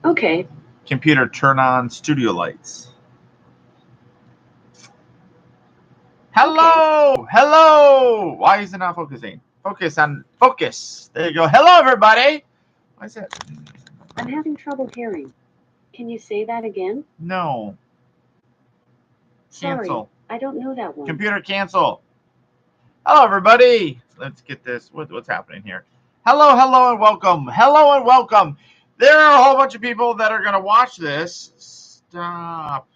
Okay. Computer, turn on studio lights. Okay. Hello! Hello! Why is it not focusing? Focus on focus. There you go. Hello, everybody. Why is it? I'm having trouble hearing. Can you say that again? No. Sorry, Cancel. I don't know that one. Computer, cancel. Hello, everybody. Let's get this. What's happening here? Hello, hello, and welcome. Hello, and welcome. There are a whole bunch of people that are going to watch this. Stop.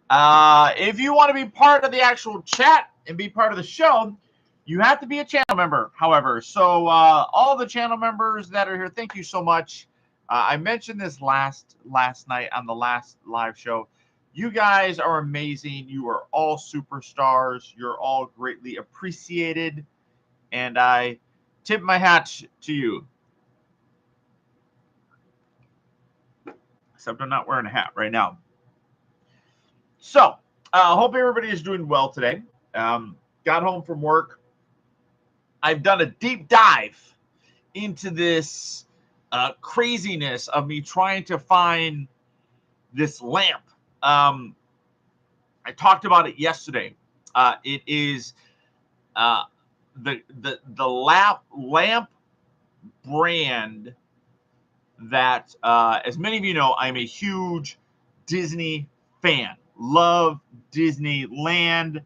If you want to be part of the actual chat and be part of the show, you have to be a channel member, however. So all the channel members that are here, thank you so much. I mentioned this last night on the last live show. You guys are amazing. You are all superstars. You're all greatly appreciated. And I tip my hat to you. Except I'm not wearing a hat right now. So, hope everybody is doing well today. Got home from work. I've done a deep dive into this craziness of me trying to find this lamp. I talked about it yesterday. It is the lamp brand that, as many of you know, I'm a huge Disney fan. Love Disneyland.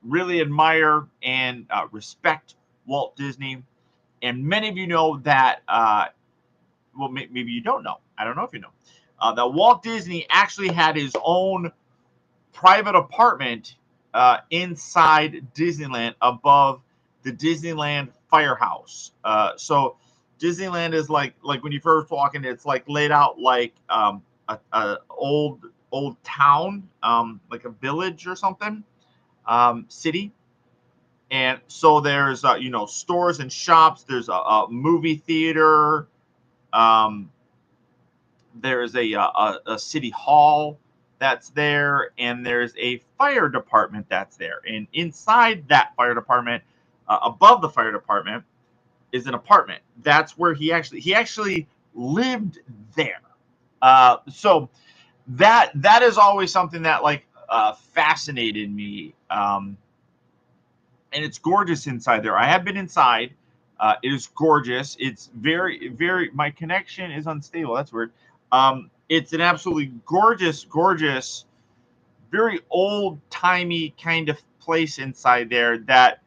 Really admire and respect Walt Disney. And many of you know that, well, maybe you don't know. I don't know if you know. That Walt Disney actually had his own private apartment inside Disneyland above the Disneyland firehouse. So Disneyland is like when you first walk in, it's like laid out like a old town, like a village or something, city. And so there's stores and shops. There's a movie theater. Um, there's a city hall that's there, and there's a fire department that's there. And inside that fire department, above the fire department, is an apartment. That's where he actually lived there. So that is always something that fascinated me. And it's gorgeous inside there. I have been inside. It is gorgeous. It's very, very. My connection is unstable. That's weird. It's an absolutely gorgeous, very old timey kind of place inside there. That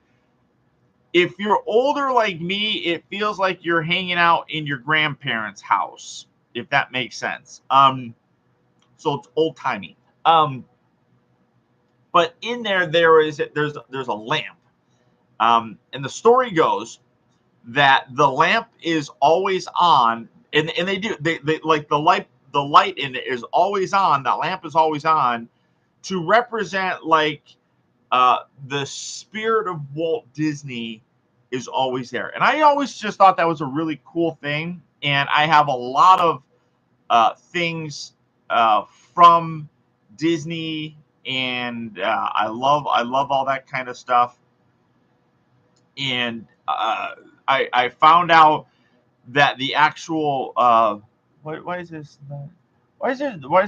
if you're older like me, it feels like you're hanging out in your grandparents' house, if that makes sense. So it's old timey. But in there's a lamp. And the story goes that the lamp is always on, and they like the light in it is always on. That lamp is always on to represent the spirit of Walt Disney is always there. And I always just thought that was a really cool thing. And I have a lot of things from Disney, and I love all that kind of stuff. And I found out that the actual why is this why is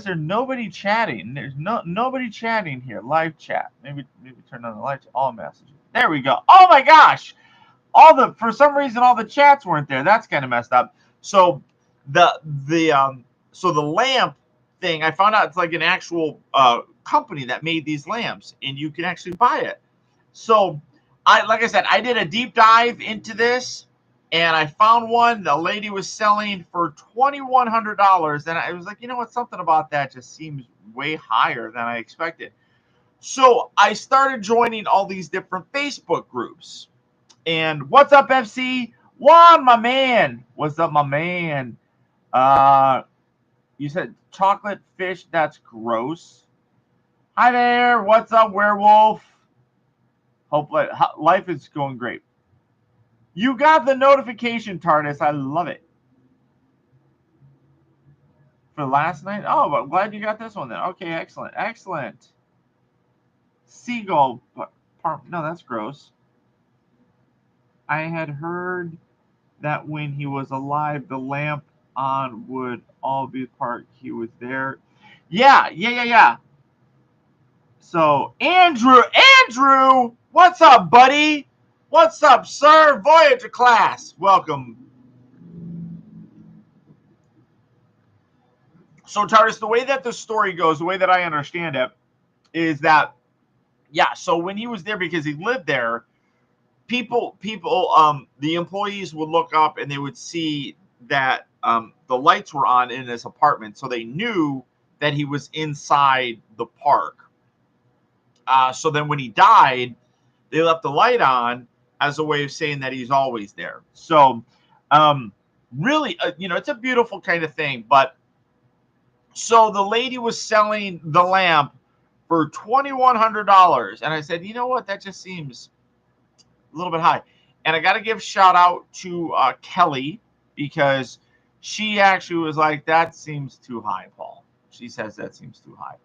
there nobody chatting? There's nobody chatting here. Live chat. Maybe turn on the lights. All messages. There we go. Oh my gosh! For some reason all the chats weren't there. That's kind of messed up. So the lamp thing, I found out it's like an actual company that made these lamps, and you can actually buy it. So like I said, I did a deep dive into this, and I found one the lady was selling for $2,100, and I was like, you know what, something about that just seems way higher than I expected. So I started joining all these different Facebook groups. And what's up, FC? Juan, my man. What's up, my man? You said chocolate fish. That's gross. Hi there. What's up, werewolf? Hope life is going great. You got the notification, TARDIS. I love it. For last night? Oh, but glad you got this one then. Okay, excellent. Excellent. Seagull. No, that's gross. I had heard that when he was alive, the lamp on would all be parked. He was there. Yeah. So Andrew, what's up, buddy? What's up, sir? Voyager class, welcome. So TARDIS, the way that the story goes, the way that I understand it, is that so when he was there, because he lived there, people, the employees would look up and they would see that the lights were on in his apartment, so they knew that he was inside the park. So then when he died, they left the light on as a way of saying that he's always there. So really, it's a beautiful kind of thing. But so the lady was selling the lamp for $2,100, and I said, you know what, that just seems a little bit high. And I got to give shout out to Kelly, because she actually was like, that seems too high, Paul. She says that seems too high.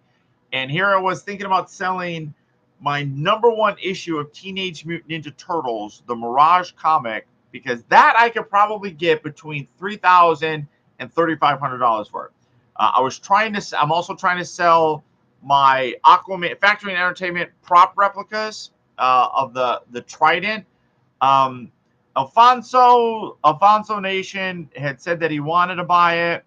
And here I was thinking about selling my #1 issue of Teenage Mutant Ninja Turtles, the Mirage comic, because that I could probably get between $3,000 and $3,500 for it. I'm also trying to sell my Aquaman Factory and Entertainment prop replicas of the Trident. Alfonso Nation had said that he wanted to buy it,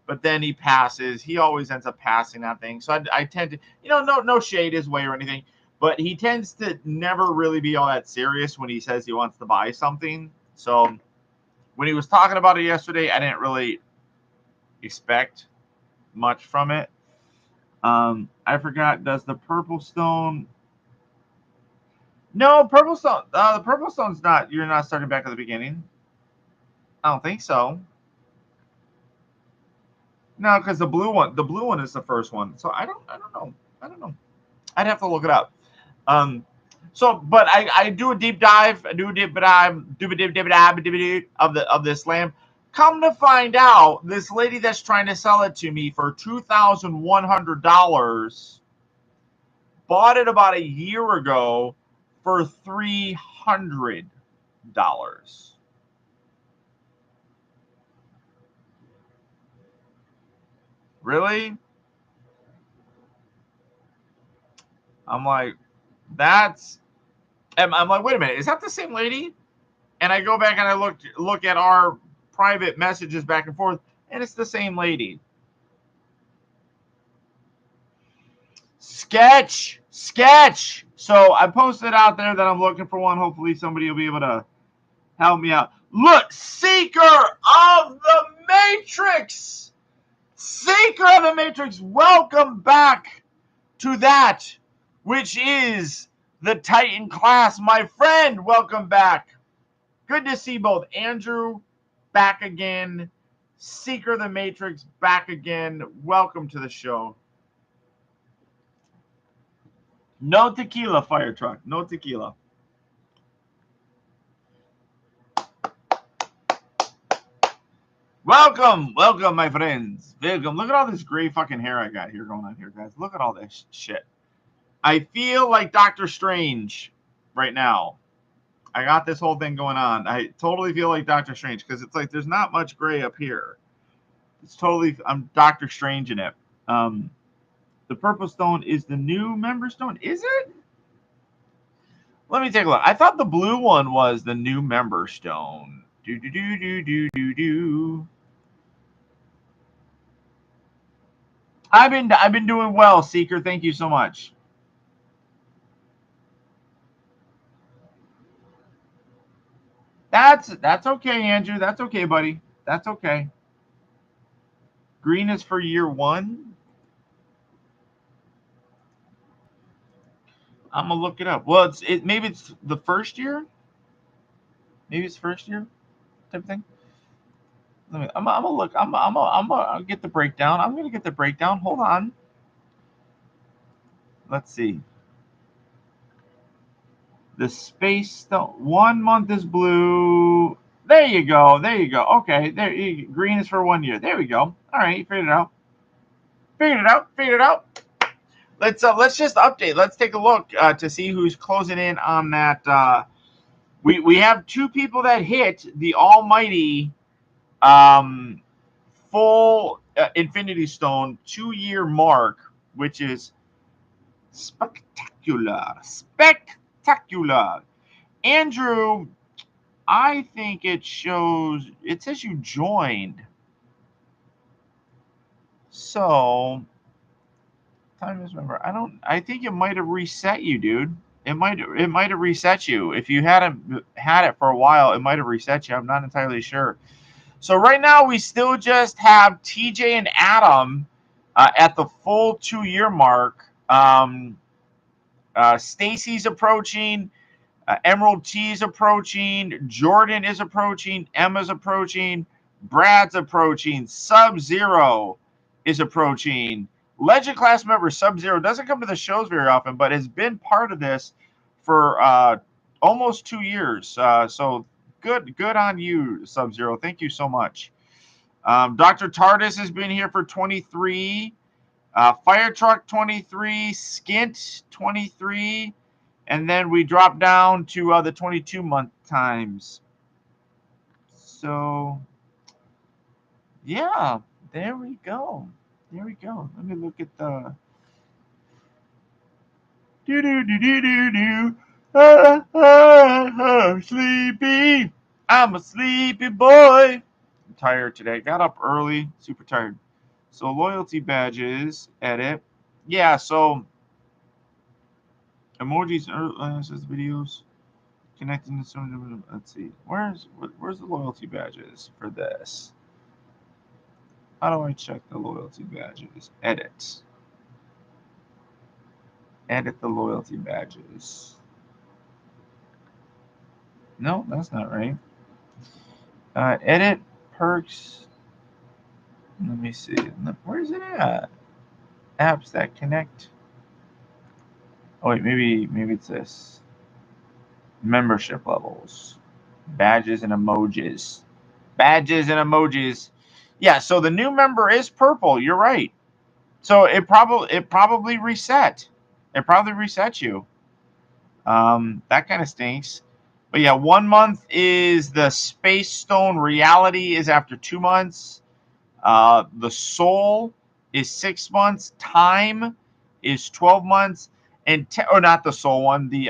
but then he passes. He always ends up passing that thing. So I tend to, no shade his way or anything, but he tends to never really be all that serious when he says he wants to buy something. So when he was talking about it yesterday, I didn't really expect much from it. I forgot, does the Purple Stone... No, Purple Stone. The Purple Stone's not. You're not starting back at the beginning. I don't think so. No, because the blue one is the first one. So I don't know. I'd have to look it up. But I do a deep dive. I do a deep dive of this lamp. Come to find out, this lady that's trying to sell it to me for $2,100 bought it about a year ago for $300. Really? I'm like, I'm like, wait a minute, is that the same lady? And I go back and I look at our private messages back and forth, and it's the same lady. Sketch. So I posted out there that I'm looking for one. Hopefully somebody will be able to help me out. Look, Seeker of the Matrix. Welcome back to that which is the Titan class, my friend. Welcome back. Good to see both Andrew back again, Seeker of the Matrix back again. Welcome to the show. No tequila, fire truck. No tequila. Welcome, my friends. Welcome. Look at all this gray fucking hair I got here going on here, guys. Look at all this shit. I feel like Doctor Strange right now. I got this whole thing going on. I totally feel like Doctor Strange, because it's like there's not much gray up here. I'm Doctor Strange in it. The Purple Stone is the new member stone. Is it? Let me take a look. I thought the blue one was the new member stone. I've been doing well, Seeker. Thank you so much. That's okay, Andrew. That's okay, buddy. That's okay. Green is for year 1. I'm gonna look it up. Well, maybe it's the first year. Maybe it's first year type of thing. I'm gonna look. I'm gonna get the breakdown. I'm gonna get the breakdown. Hold on. Let's see. The space stone. 1 month is blue. There you go. Okay. Green is for 1 year. There we go. All right, you figured it out. Let's just update. Let's take a look to see who's closing in on that we have two people that hit the almighty um, full Infinity Stone 2-year mark, which is spectacular. Spectacular. Andrew, I think it says you joined. So, time is member. I think it might have reset you, dude. It might have reset you. If you hadn't had it for a while, it might have reset you. I'm not entirely sure. So right now we still just have TJ and Adam at the full 2-year mark. Stacy's approaching. Emerald T is approaching. Jordan is approaching. Emma's approaching. Brad's approaching. Sub-Zero is approaching. Legend class member Sub-Zero doesn't come to the shows very often, but has been part of this for almost 2 years. So good on you, Sub-Zero. Thank you so much. Dr. Tardis has been here for 23. Fire Truck 23. Skint 23. And then we drop down to the 22-month times. So, yeah, there we go. There we go. Let me look at the... Do-do-do-do-do-do. I'm sleepy. I'm a sleepy boy. I'm tired today. Got up early. Super tired. So, loyalty badges. Edit. Yeah, so... Emojis, says videos. Connecting to someone. Let's see. Where's the loyalty badges for this? How do I check the loyalty badges? Edit. Edit the loyalty badges. No, that's not right. Edit perks. Let me see. Where's it at? Apps that connect. Oh wait, maybe it's this. Membership levels. Badges and emojis. Badges and emojis. Yeah, so the new member is purple. You're right. So it probably reset. It probably resets you. That kind of stinks. But yeah, 1 month is the Space Stone reality is after 2 months. The Soul is 6 months. Time is 12 months. And or not the Soul one, the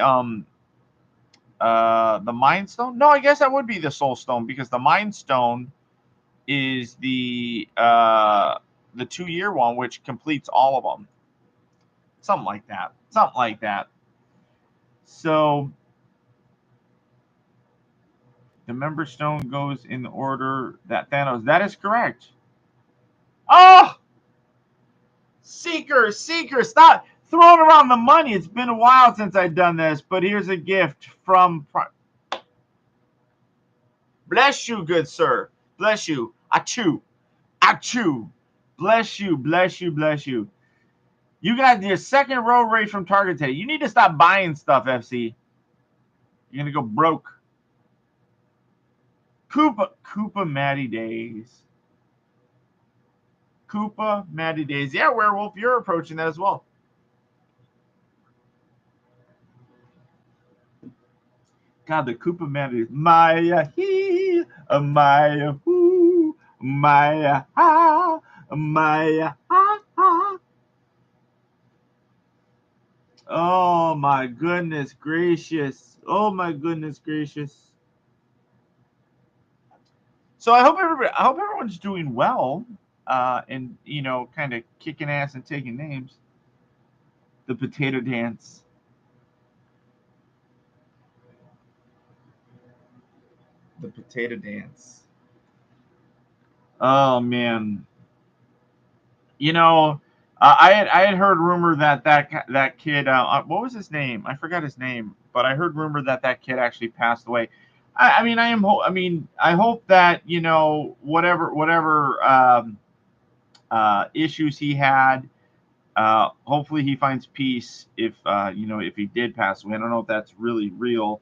Mind Stone. No, I guess that would be the Soul Stone because the Mind Stone is the 2-year one, which completes all of them. Something like that. Something like that. So the member stone goes in the order that Thanos. That is correct. Oh, Seeker, stop throwing around the money. It's been a while since I've done this, but here's a gift from. Bless you, good sir. Bless you. Achoo. Achoo. Bless you, bless you, bless you. You got your second road race from Target today. You need to stop buying stuff, FC. You're going to go broke. Koopa Matty Days. Koopa Matty Days. Yeah, Werewolf, you're approaching that as well. God, the Koopa Matty. Maya he, Maya who, Maya ha, Maya ha ha. Oh my goodness gracious. Oh my goodness gracious. So I hope everyone's doing well, and kind of kicking ass and taking names. The potato dance. The potato dance. Oh man. I had heard rumor that kid. What was his name? I forgot his name, but I heard rumor that kid actually passed away. I hope that whatever issues he had. Hopefully he finds peace if he did pass away. I don't know if that's really real,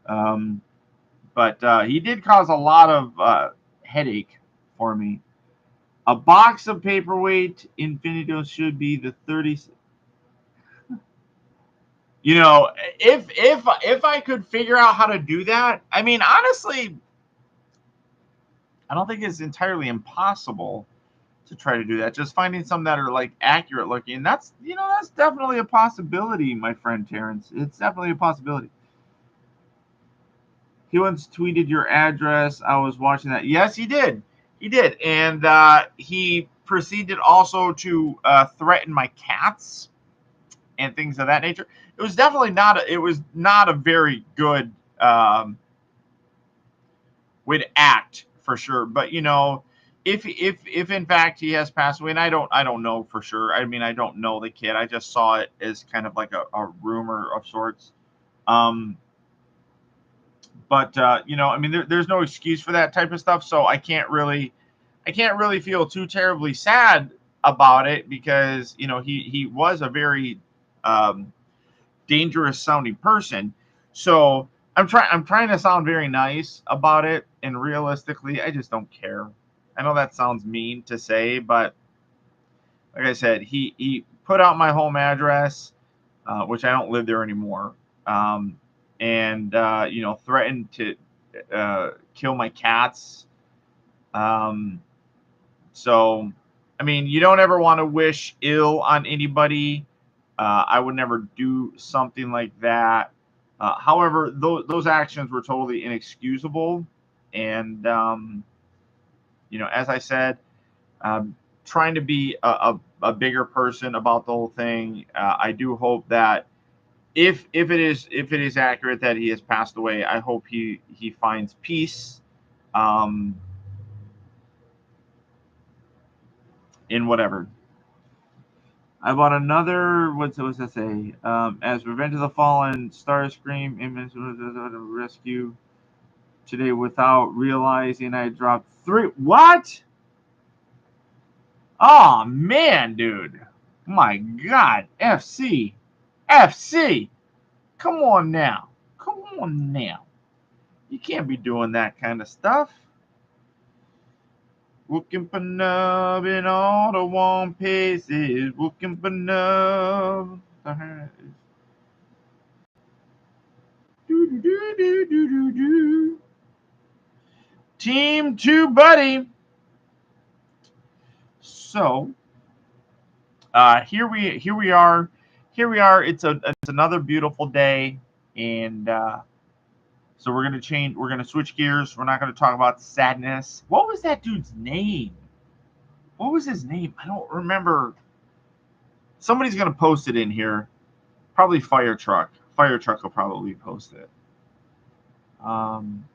but he did cause a lot of headache for me. A box of paperweight Infinitos should be the 30. You know, if I could figure out how to do that, I mean, honestly, I don't think it's entirely impossible to try to do that. Just finding some that are like accurate looking. That's, you know, that's definitely a possibility, my friend Terrence. It's definitely a possibility. He once tweeted your address. I was watching that. Yes, he did. He did, and he proceeded also to threaten my cats and things of that nature. It was definitely not. It was not a very good way to act for sure. But you know, if in fact he has passed away, and I don't know for sure. I mean, I don't know the kid. I just saw it as kind of like a rumor of sorts. Um, but you know, I mean, there's no excuse for that type of stuff. So I can't really feel too terribly sad about it because you know he was a very um, dangerous sounding person. So I'm trying to sound very nice about it, and realistically, I just don't care. I know that sounds mean to say, but like I said, he put out my home address, which I don't live there anymore, um, and you know threatened to kill my cats. Um, so, I mean, you don't ever want to wish ill on anybody. I would never do something like that. However, those actions were totally inexcusable. And, you know, as I said, um, trying to be a bigger person about the whole thing. I do hope that if it is accurate that he has passed away, I hope he finds peace um, in whatever. I bought another. What's that say? As Revenge of the Fallen, Starscream, image rescue today without realizing I dropped three. What? Oh man, dude! My God, FC, FC! Come on now, come on now! You can't be doing that kind of stuff. Looking for love in all the warm places. Looking for love. Team two, buddy. So here we are. It's another beautiful day, and so we're gonna change. We're gonna switch gears. We're not gonna talk about sadness. What was that dude's name? What was his name? I don't remember. Somebody's gonna post it in here. Probably Fire Truck. Fire Truck will probably post it. Um,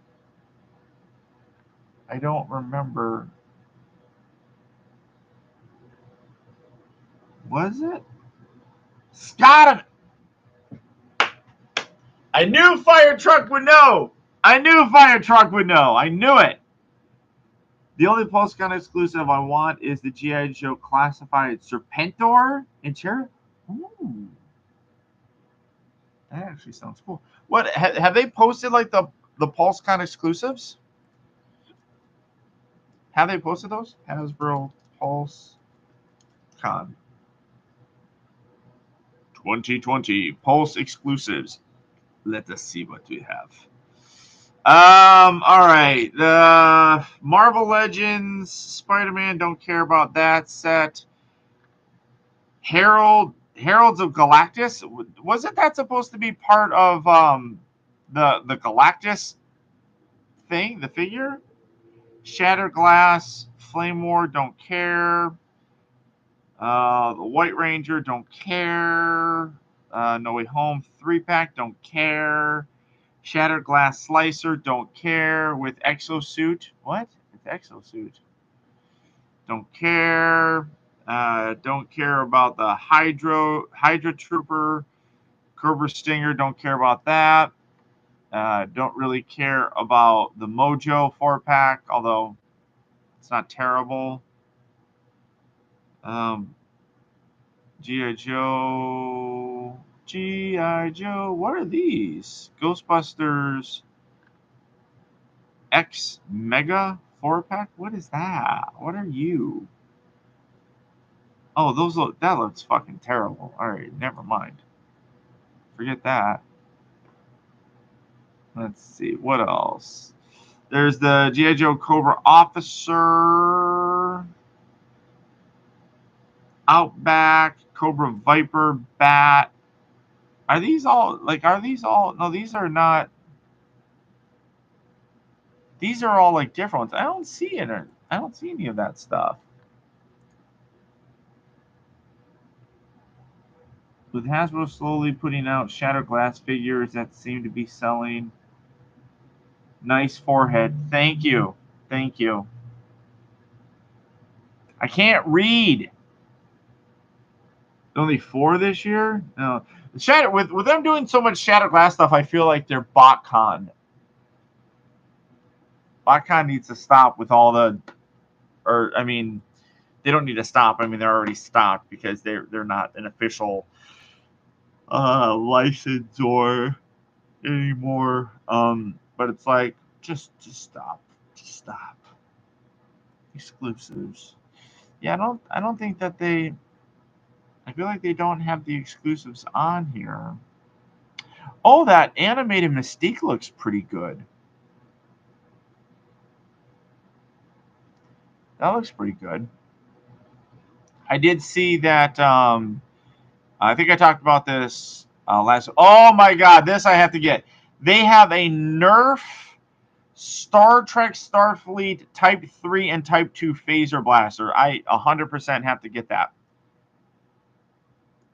I don't remember. Was it Scott? I knew Fire Truck would know. I knew Fire Truck would know. I knew it. The only Postcon exclusive I want is the G.I. Joe classified Serpentor and Cherry. Ooh, that actually sounds cool. What have they posted like the PulseCon exclusives? Have they posted those? Hasbro PulseCon 2020 Pulse exclusives. Let us see what we have. All right. The Marvel Legends, Spider-Man, don't care about that set. Heralds of Galactus. Wasn't that supposed to be part of the Galactus thing, the figure? Shattered Glass, Flame War, don't care. The White Ranger, don't care. No Way Home 3-pack, don't care. Shattered Glass Slicer, don't care. With Exosuit. What? With Exosuit. Don't care. Don't care about the Hydra Trooper. Cobra Stinger, don't care about that. Don't really care about the Mojo 4-pack, although it's not terrible. Um, G.I. Joe. G.I. Joe. What are these? Ghostbusters X Mega 4-pack? What is that? What are you? Oh, that looks fucking terrible. All right, never mind. Forget that. Let's see. What else? There's the G.I. Joe Cobra Officer. Outback. Cobra Viper. Bat. Are these all, like, are these all? No, these are not. These are all, like, different ones. I don't see it. I don't see any of that stuff. With Hasbro slowly putting out Shadow Glass figures that seem to be selling. Nice forehead. Thank you. Thank you. I can't read. Only 4 this year? No. Shadow, with them doing so much Shadow Glass stuff, I feel like they're BotCon. BotCon needs to stop with all the, or I mean, they don't need to stop. I mean, they're already stopped because they're not an official licensor anymore. But it's like, just stop. Just stop. Exclusives. Yeah, I don't think that they. I feel like they don't have the exclusives on here. Oh, that animated Mystique looks pretty good. That looks pretty good. I did see that. I think I talked about this last. Oh my God, this I have to get. They have a Nerf Star Trek Starfleet Type 3 and Type 2 phaser blaster. I 100% have to get that.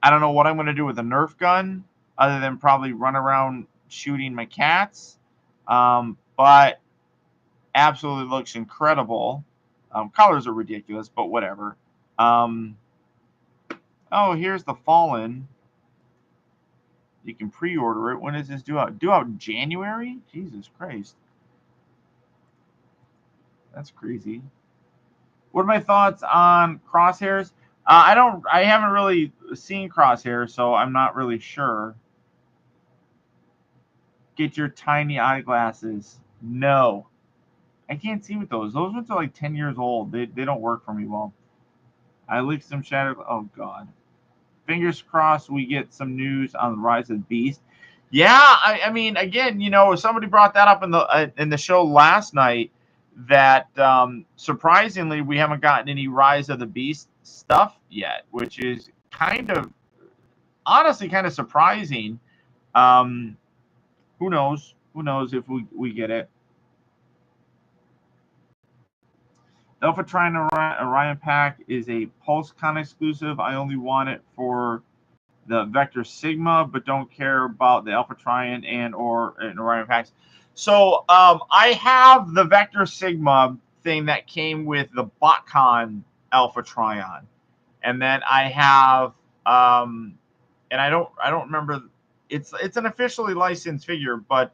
I don't know what I'm going to do with a Nerf gun other than probably run around shooting my cats. But absolutely looks incredible. Colors are ridiculous, but whatever. Oh, here's the Fallen. You can pre-order it. When does this due out? Due out in January? Jesus Christ. That's crazy. What are my thoughts on Crosshairs? I haven't really seen Crosshairs, so I'm not really sure. Get your tiny eyeglasses. No. I can't see with those. Those ones are like 10 years old. They don't work for me well. I leaked some shadow. Oh, God. Fingers crossed we get some news on the Rise of the Beast. Yeah, I mean, again, somebody brought that up in the show last night that surprisingly we haven't gotten any Rise of the Beast stuff yet, which is honestly kind of surprising. Who knows? Who knows if we get it? Alpha Trion Orion pack is a PulseCon exclusive. I only want it for the Vector Sigma, but don't care about the Alpha Trion and Orion packs. So I have the Vector Sigma thing that came with the BotCon Alpha Trion, and then I have and I don't remember. It's an officially licensed figure, but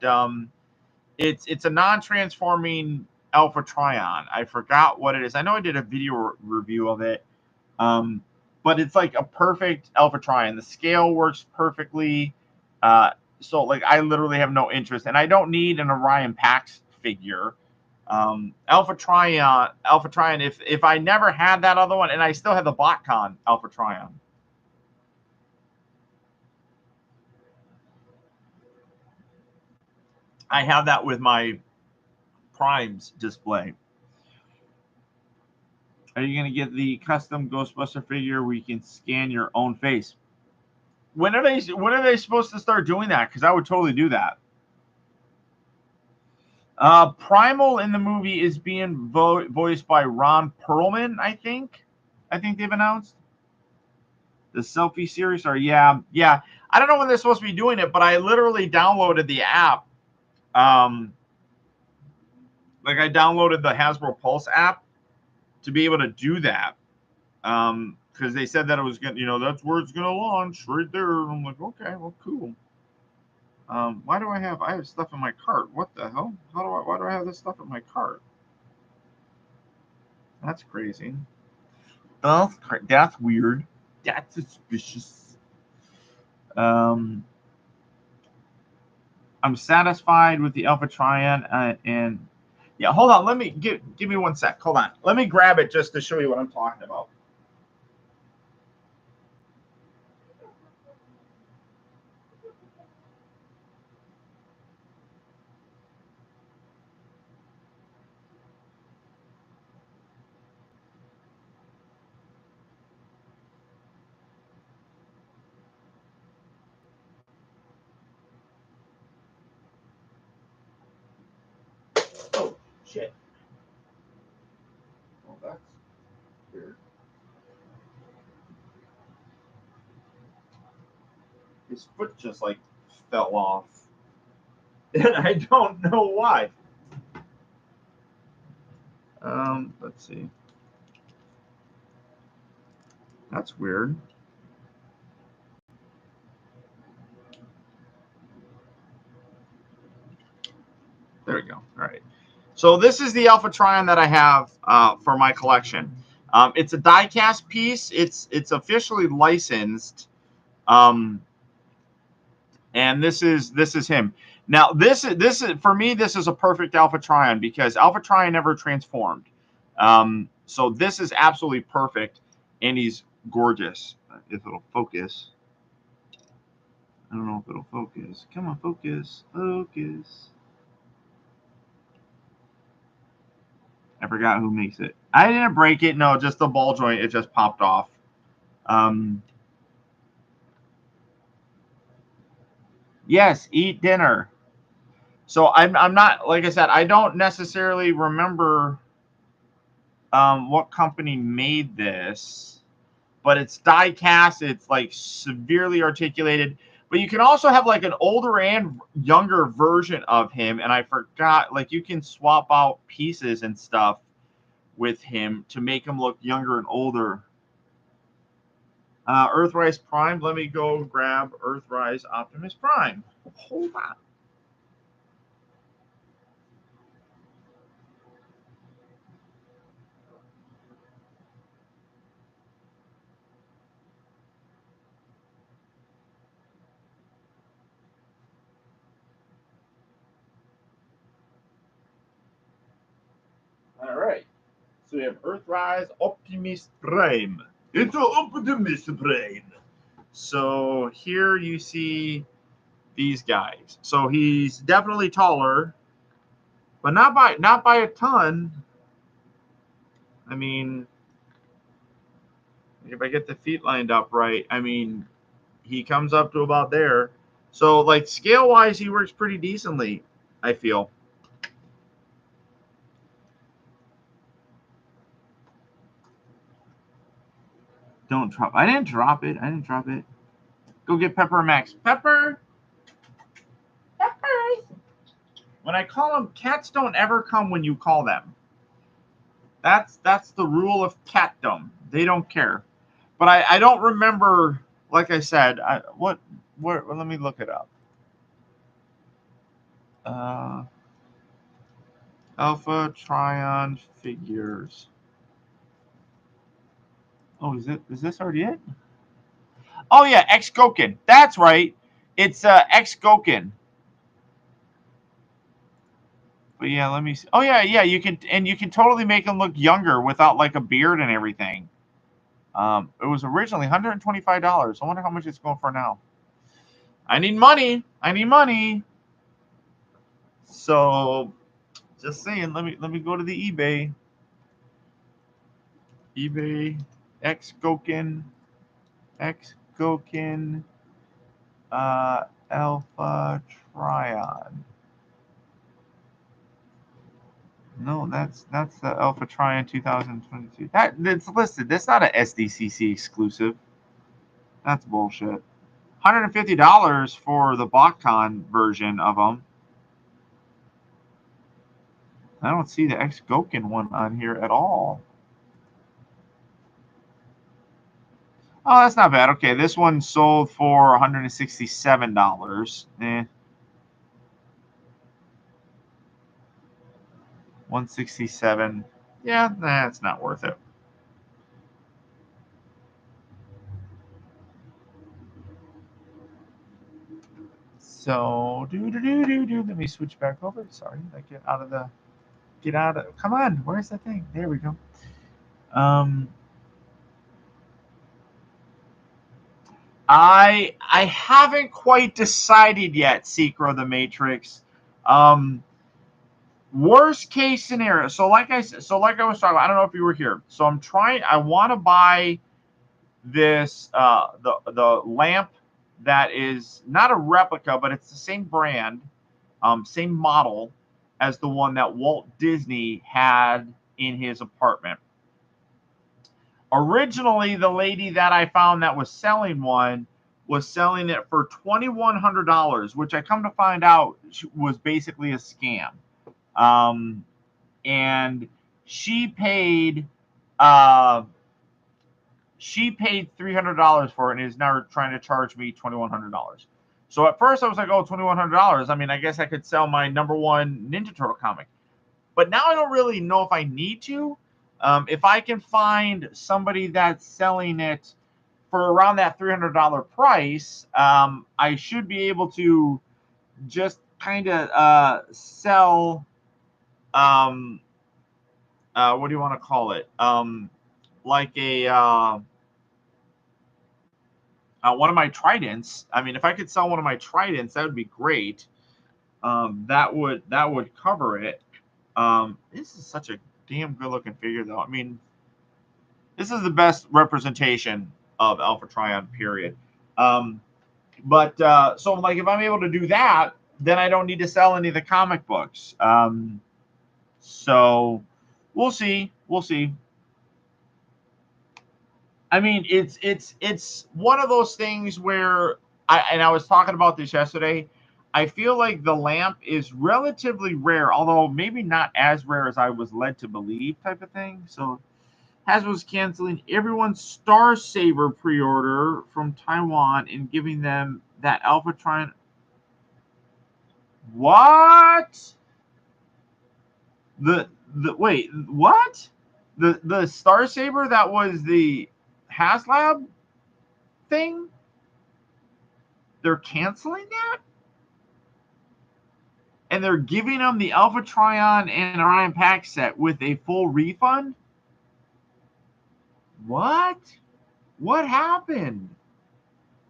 it's a non-transforming Alpha Trion. I forgot what it is. I know I did a video review of it. But it's like a perfect Alpha Trion. The scale works perfectly. So like I literally have no interest, and I don't need an Orion Pax figure. Alpha Trion. If I never had that other one, and I still have the BotCon Alpha Trion. I have that with my Primes display. Are you going to get the custom Ghostbuster figure where you can scan your own face? When are they supposed to start doing that? Because I would totally do that. Primal in the movie is being voiced by Ron Perlman, I think. I think they've announced. The selfie series, or yeah. I don't know when they're supposed to be doing it, but I literally downloaded the app. Like I downloaded the Hasbro Pulse app to be able to do that. Because they said that it was gonna, that's where it's gonna launch right there. I'm like, okay, well, cool. Why do I have stuff in my cart? What the hell? Why do I have this stuff in my cart? That's crazy. That's weird. That's suspicious. I'm satisfied with the Alpha Trion, and yeah, hold on. Let me give me 1 sec. Hold on. Let me grab it just to show you what I'm talking about. shit. Well, that's weird. His foot just like fell off. And I don't know why. Let's see. That's weird. There we go. All right. So this is the Alpha Trion that I have for my collection. It's a die-cast piece. It's officially licensed, and this is him. Now this is for me. This is a perfect Alpha Trion because Alpha Trion never transformed. So this is absolutely perfect, and he's gorgeous. If it'll focus. I don't know if it'll focus. Come on, focus, focus. I forgot who makes it. I didn't break it. No, just the ball joint. It just popped off. Yes, eat dinner. So I'm not, like I said, I don't necessarily remember what company made this, but it's die cast. It's like severely articulated. But you can also have like an older and younger version of him. And I forgot, like you can swap out pieces and stuff with him to make him look younger and older. Earthrise Prime. Let me go grab Earthrise Optimus Prime. Hold on. All right. So we have Earthrise Optimus Prime. It's Optimus Prime. So here you see these guys. So he's definitely taller, but not by a ton. I mean, if I get the feet lined up right, I mean, he comes up to about there. So like scale wise, he works pretty decently, I feel. Don't drop. I didn't drop it. I didn't drop it. Go get Pepper and Max. Pepper. Pepper. When I call them, cats don't ever come when you call them. That's the rule of catdom. They don't care. But I don't remember. Like I said, what? Let me look it up. Uh, Alpha Trion figures. Oh, is this already it? Oh yeah, X Goken. That's right. It's X Goken. But yeah, let me see. Oh yeah, you can totally make him look younger without like a beard and everything. It was originally $125. I wonder how much it's going for now. I need money. I need money. So just saying, let me go to the eBay. eBay X Goken Alpha Trion. No, that's the Alpha Trion 2022. That's listed. That's not a SDCC exclusive. That's bullshit. $150 for the BotCon version of them. I don't see the X Goken one on here at all. Oh, that's not bad. Okay, this one sold for $167. 167. Yeah, that's not worth it. So let me switch back over. Sorry, I get out of. Come on, where's that thing? There we go. I haven't quite decided yet, Seeker of the Matrix. Worst case scenario. So like I was talking about, I don't know if you were here. So I want to buy this the lamp that is not a replica, but it's the same brand, same model as the one that Walt Disney had in his apartment. Originally, the lady that I found that was selling one was selling it for $2,100, which I come to find out was basically a scam. And she paid $300 for it and is now trying to charge me $2,100. So at first I was like, oh, $2,100. I mean, I guess I could sell my #1 Ninja Turtle comic. But now I don't really know if I need to. If I can find somebody that's selling it for around that $300 price, I should be able to just kind of sell, what do you want to call it? Like a one of my tridents. I mean, if I could sell one of my tridents, that would be great. That would cover it. This is such a damn good looking figure, though. I mean, this is the best representation of Alpha Trion, period. But so like if I'm able to do that, then I don't need to sell any of the comic books. So we'll see. We'll see. I mean, it's one of those things where I was talking about this yesterday. I feel like the lamp is relatively rare, although maybe not as rare as I was led to believe, type of thing. So Hasbro's canceling everyone's Star Saber pre-order from Taiwan and giving them that Alpha Trion. What? The wait, what? The Star Saber that was the HasLab thing? They're canceling that? And they're giving them the Alpha Trion and Orion Pack set with a full refund? What? What happened?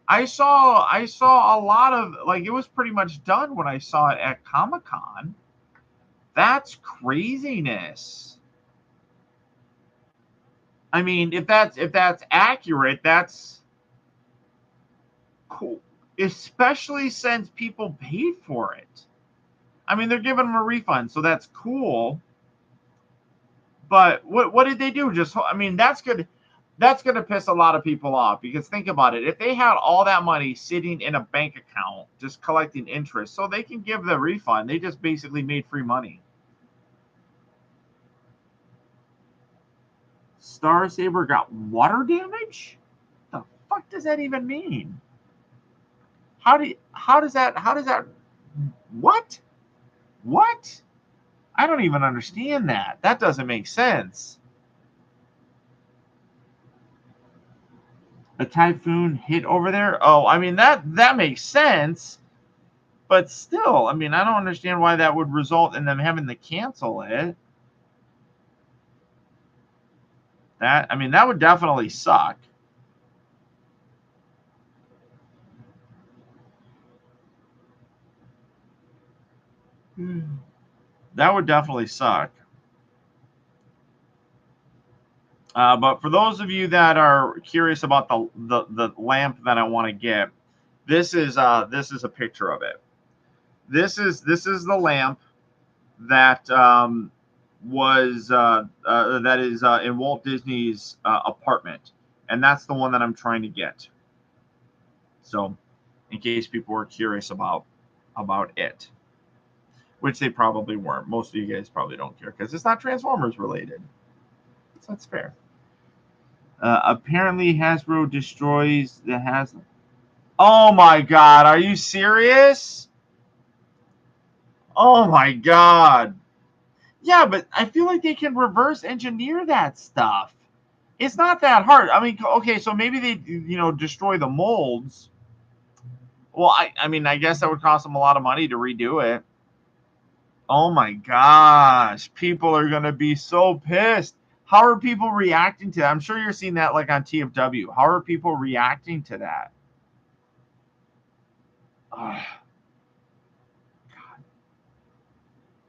I saw a lot of, like, it was pretty much done when I saw it at Comic-Con. That's craziness. I mean, if that's accurate, that's cool. Especially since people paid for it. I mean, they're giving them a refund, so that's cool. But what did they do? Just, I mean, that's good. That's going to piss a lot of people off, because think about it. If they had all that money sitting in a bank account just collecting interest so they can give the refund, they just basically made free money. Star Saber got water damage? The fuck does that even mean? How does that what? What? I don't even understand that. That doesn't make sense. A typhoon hit over there? Oh, I mean, that makes sense. But still, I mean, I don't understand why that would result in them having to cancel it. I mean, that would definitely suck. That would definitely suck. But for those of you that are curious about the lamp that I want to get, this is a picture of it. This is the lamp that was that is in Walt Disney's apartment, and that's the one that I'm trying to get. So, in case people were curious about it, which they probably weren't. Most of you guys probably don't care because it's not Transformers related. So that's fair. Apparently, Hasbro destroys the Hasbro. Oh my God! Are you serious? Oh my God! Yeah, but I feel like they can reverse engineer that stuff. It's not that hard. I mean, okay, so maybe they, destroy the molds. Well, I mean, I guess that would cost them a lot of money to redo it. Oh my gosh, people are gonna be so pissed. How are people reacting to that? I'm sure you're seeing that like on TFW. How are people reacting to that? Oh, God.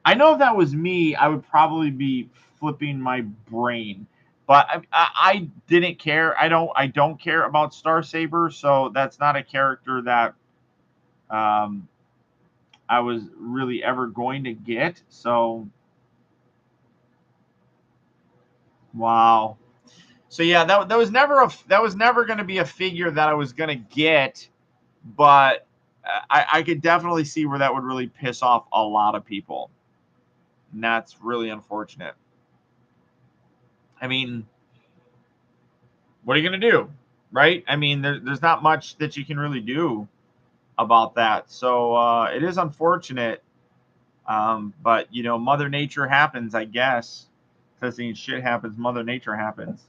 I know if that was me, I would probably be flipping my brain. But I didn't care. I don't care about Star Saber, so that's not a character that I was really ever going to get. So, wow. So yeah, that was never going to be a figure that I was going to get, but I could definitely see where that would really piss off a lot of people, and that's really unfortunate. I mean, what are you going to do, right? I mean, there's not much that you can really do about that. So it is unfortunate, but Mother Nature happens, I guess. Says shit happens, Mother Nature happens.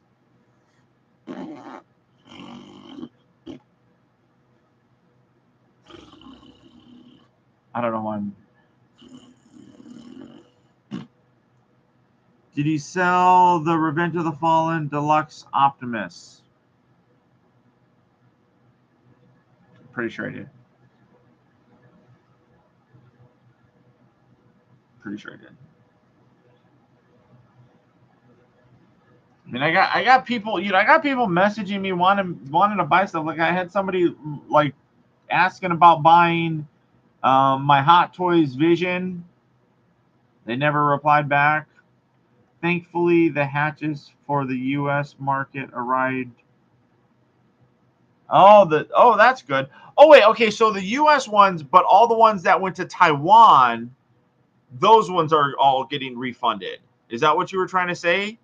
I don't know. Did he sell the Revenge of the Fallen Deluxe Optimus? Pretty sure I did. Pretty sure I did. I mean, I got people, I got people messaging me wanting to buy stuff. Like I had somebody like asking about buying my Hot Toys Vision. They never replied back. Thankfully, the hatches for the U.S. market arrived. Oh, that's good. Oh wait, okay. So the U.S. ones, but all the ones that went to Taiwan, those ones are all getting refunded. Is that what you were trying to say?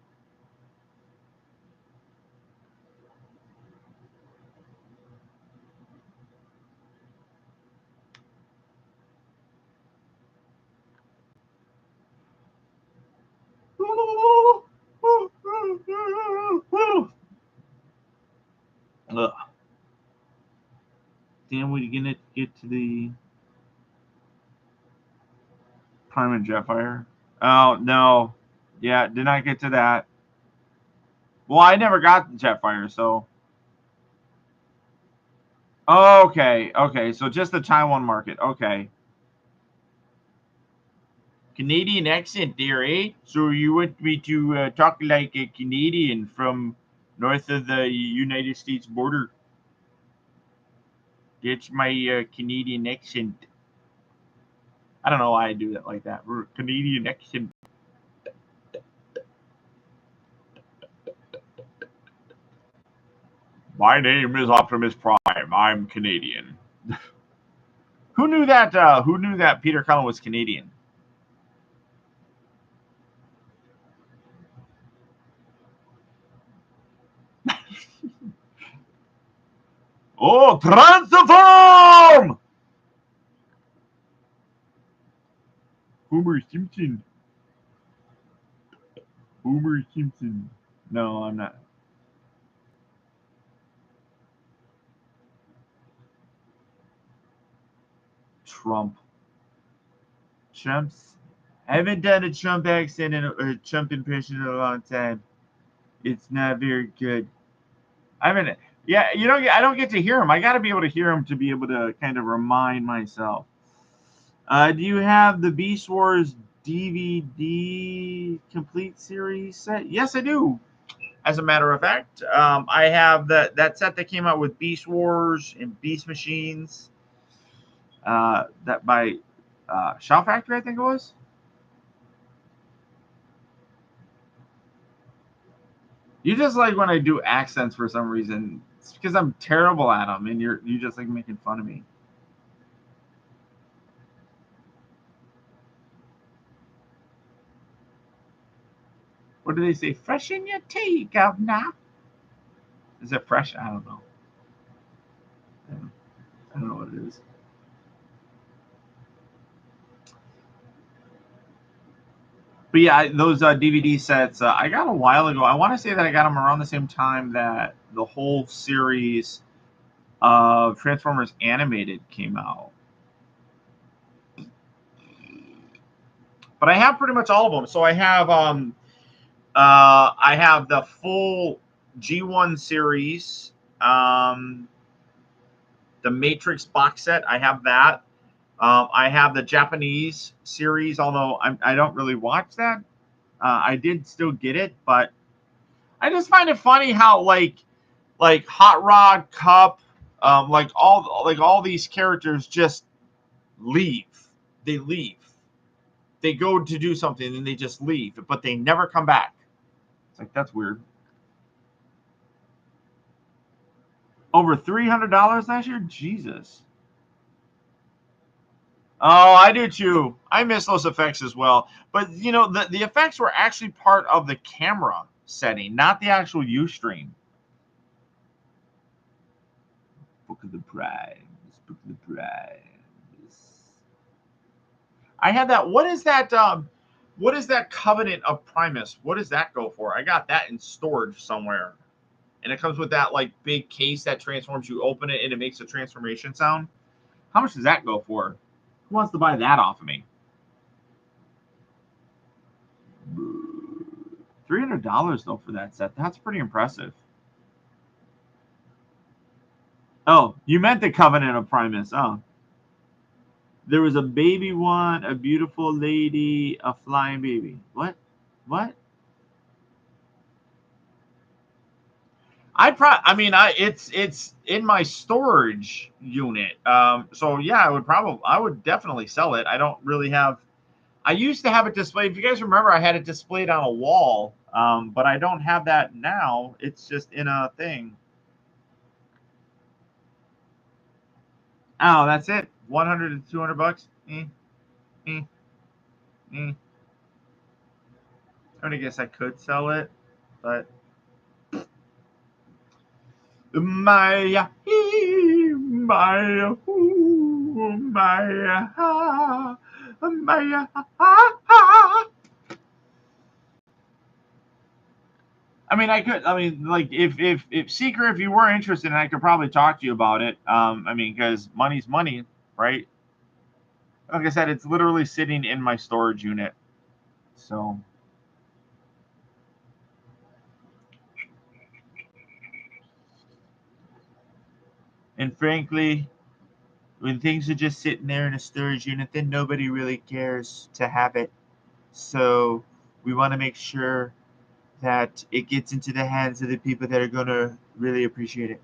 Ugh. Damn, we gonna get to the Prime and Jetfire. Oh no, yeah, did not get to that. Well, I never got Jetfire, so. Okay, so just the Taiwan market. Okay. Canadian accent there, eh? So you want me to talk like a Canadian from north of the United States border? That's my Canadian accent. I don't know why I do that like that. We're Canadian accent. My name is Optimus Prime. I'm Canadian. Who knew that? Who knew that Peter Cullen was Canadian? Oh, transform! Homer Simpson. Homer Simpson. No, I'm not. Trump. Trump's. I haven't done a Trump accent and a Trump impression in a long time. It's not very good. I mean, yeah, I don't get to hear him. I got to be able to hear him to be able to kind of remind myself. Do you have the Beast Wars DVD complete series set? Yes, I do. As a matter of fact, I have that set that came out with Beast Wars and Beast Machines. That by Shout Factory, I think it was. You just like when I do accents for some reason. It's because I'm terrible at them, and you just like making fun of me. What do they say? Fresh in your tea, governor. Is it fresh? I don't know. I don't know what it is. But yeah, those DVD sets I got a while ago. I want to say that I got them around the same time that the whole series of Transformers Animated came out. But I have pretty much all of them. So I have the full G1 series, the Matrix box set. I have that. I have the Japanese series, although I don't really watch that. I did still get it, but I just find it funny how like Hot Rod, Cup, like all these characters just leave. they leave. They go to do something and they just leave, but they never come back. It's like, that's weird. Over $300 last year? Jesus. Oh, I do too. I miss those effects as well. But, you know, the effects were actually part of the camera setting, not the actual Ustream. Book of the Primes. Book of the Primes. I had that. What is that? What is that Covenant of Primus? What does that go for? I got that in storage somewhere. And it comes with that like big case that transforms. You open it and it makes a transformation sound. How much does that go for? Who wants to buy that off of me? $300 though for that set. That's pretty impressive. Oh, you meant the Covenant of Primus. Oh. There was a baby one, a beautiful lady, a flying baby. What? What? It's in my storage unit. So yeah, I would definitely sell it. I don't really have. I used to have it displayed. If you guys remember, I had it displayed on a wall. But I don't have that now. It's just in a thing. Oh, that's it. 100 to 200 bucks. I guess I could sell it, but my I mean, I could. I mean, like, if Seeker, if you were interested, I could probably talk to you about it. I mean, because money's money, right? Like I said, it's literally sitting in my storage unit. So, and frankly, when things are just sitting there in a storage unit, then nobody really cares to have it. So, we want to make sure that it gets into the hands of the people that are going to really appreciate it.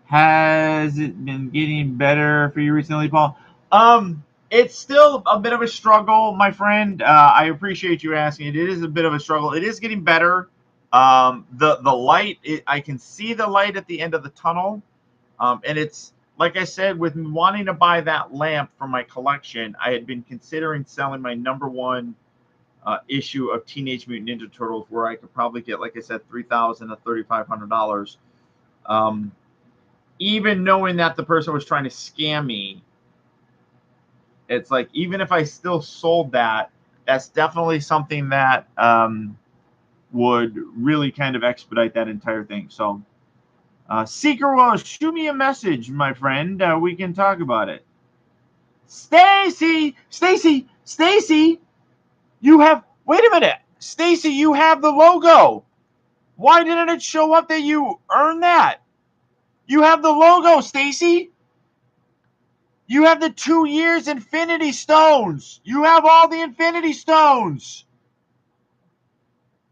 Has it been getting better for you recently, Paul? It's still a bit of a struggle, my friend. I appreciate you asking. It is a bit of a struggle. It is getting better. The light, I can see the light at the end of the tunnel. And it's like I said, with wanting to buy that lamp for my collection, I had been considering selling my number one issue of Teenage Mutant Ninja Turtles, where I could probably get, like I said, $3,000 to $3,500. Even knowing that the person was trying to scam me, it's like, even if I still sold that, that's definitely something that would really kind of expedite that entire thing. So, Seeker, will shoot me a message, my friend. We can talk about it. Stacy, you have. Wait a minute, Stacy, you have the logo. Why didn't it show up that you earned that? You have the logo, Stacy. You have the 2 years Infinity Stones. You have all the Infinity Stones.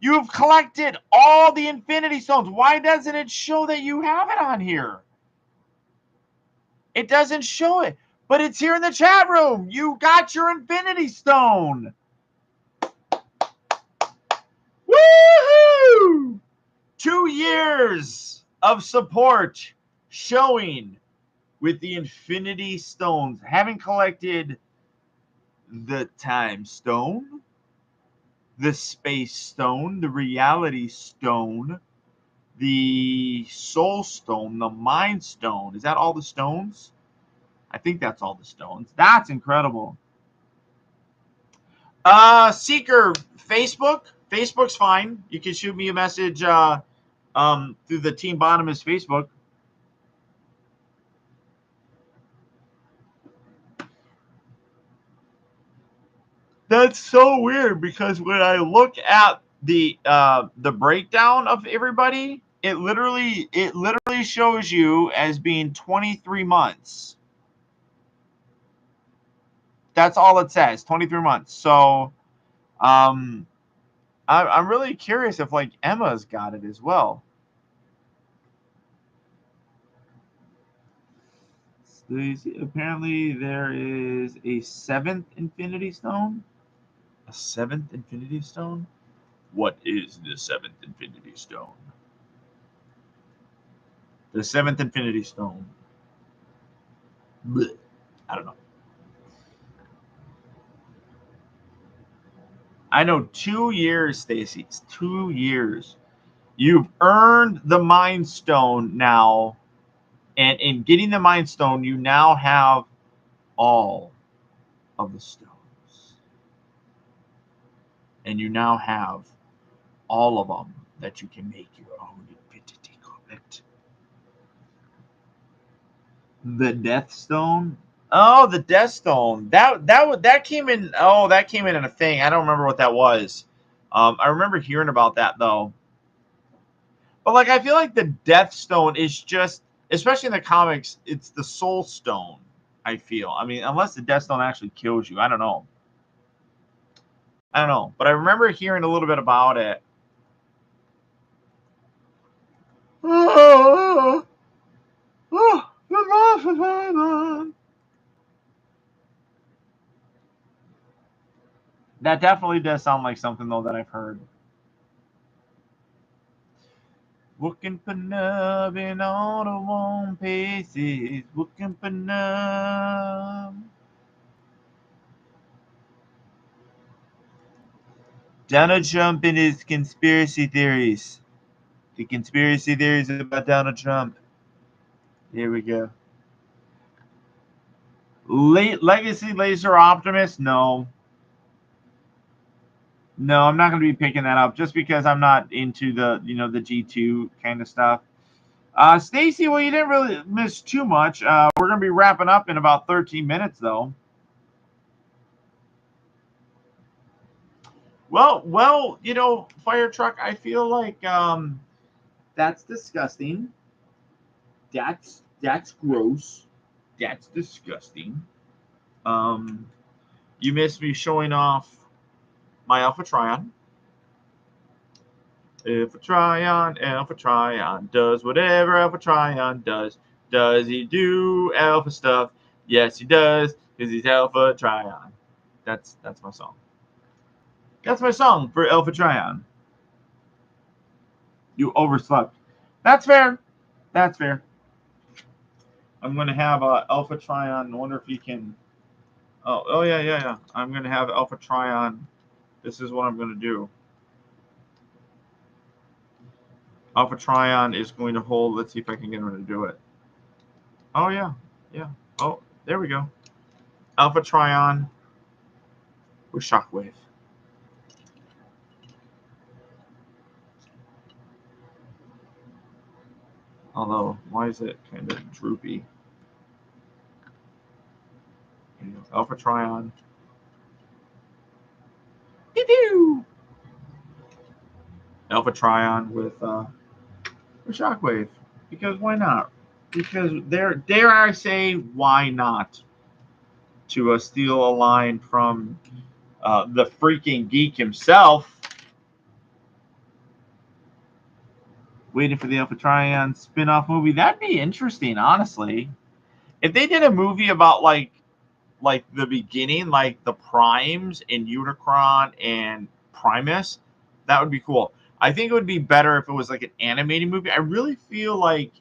You have collected all the Infinity Stones. Why doesn't it show that you have it on here? It doesn't show it, but it's here in the chat room. You got your Infinity Stone. Woohoo! 2 years of support showing with the Infinity Stones, having collected the Time Stone, the Space Stone, the Reality Stone, the Soul Stone, the Mind Stone. Is that all the stones? I think that's all the stones. That's incredible. Seeker, Facebook. Facebook's fine. You can shoot me a message through the Team Optibotimus Facebook. That's so weird, because when I look at the breakdown of everybody, it literally shows you as being 23 months. That's all it says, 23 months. So, I'm really curious if like Emma's got it as well. Apparently, there is a 7th Infinity Stone. A 7th Infinity Stone? What is the 7th Infinity Stone? The 7th Infinity Stone. Blech. I don't know. I know 2 years, Stacy. It's 2 years. You've earned the Mind Stone now. And in getting the Mind Stone, you now have all of the stones. And you now have all of them that you can make your own Infinity Gauntlet. The Death Stone? Oh, the Death Stone. That came in. Oh, that came in a thing. I don't remember what that was. I remember hearing about that though. But like, I feel like the Death Stone is just, especially in the comics, it's the Soul Stone. I feel. I mean, unless the Death Stone actually kills you, I don't know. I don't know. But I remember hearing a little bit about it. That definitely does sound like something though that I've heard. Looking for love in all the warm places. Looking for love. Donald Trump and his conspiracy theories. The conspiracy theories about Donald Trump. Here we go. Legacy Laser Optimus? No. No, I'm not going to be picking that up just because I'm not into the, the G2 kind of stuff. Stacy, well, you didn't really miss too much. We're going to be wrapping up in about 13 minutes, though. Well, Fire Truck, I feel like that's disgusting. That's gross. That's disgusting. You missed me showing off my Alpha Trion. Alpha Trion does whatever Alpha Trion does. Does he do Alpha stuff? Yes, he does, because he's Alpha Trion. That's my song. That's my song for Alpha Trion. You overslept. That's fair. That's fair. I'm going to have Alpha Trion. I wonder if you can. Oh yeah. I'm going to have Alpha Trion. This is what I'm going to do. Alpha Trion is going to hold. Let's see if I can get him to do it. Oh yeah. Oh, there we go. Alpha Trion with Shockwave. Although, why is it kind of droopy? Alpha Trion. Pew! Alpha Trion with Shockwave. Because why not? Because dare I say, why not? To steal a line from the freaking geek himself. Waiting for the Alpha Trion spin-off movie. That'd be interesting, honestly. If they did a movie about like the beginning, like the Primes and Unicron and Primus, that would be cool. I think it would be better if it was like an animated movie. I really feel like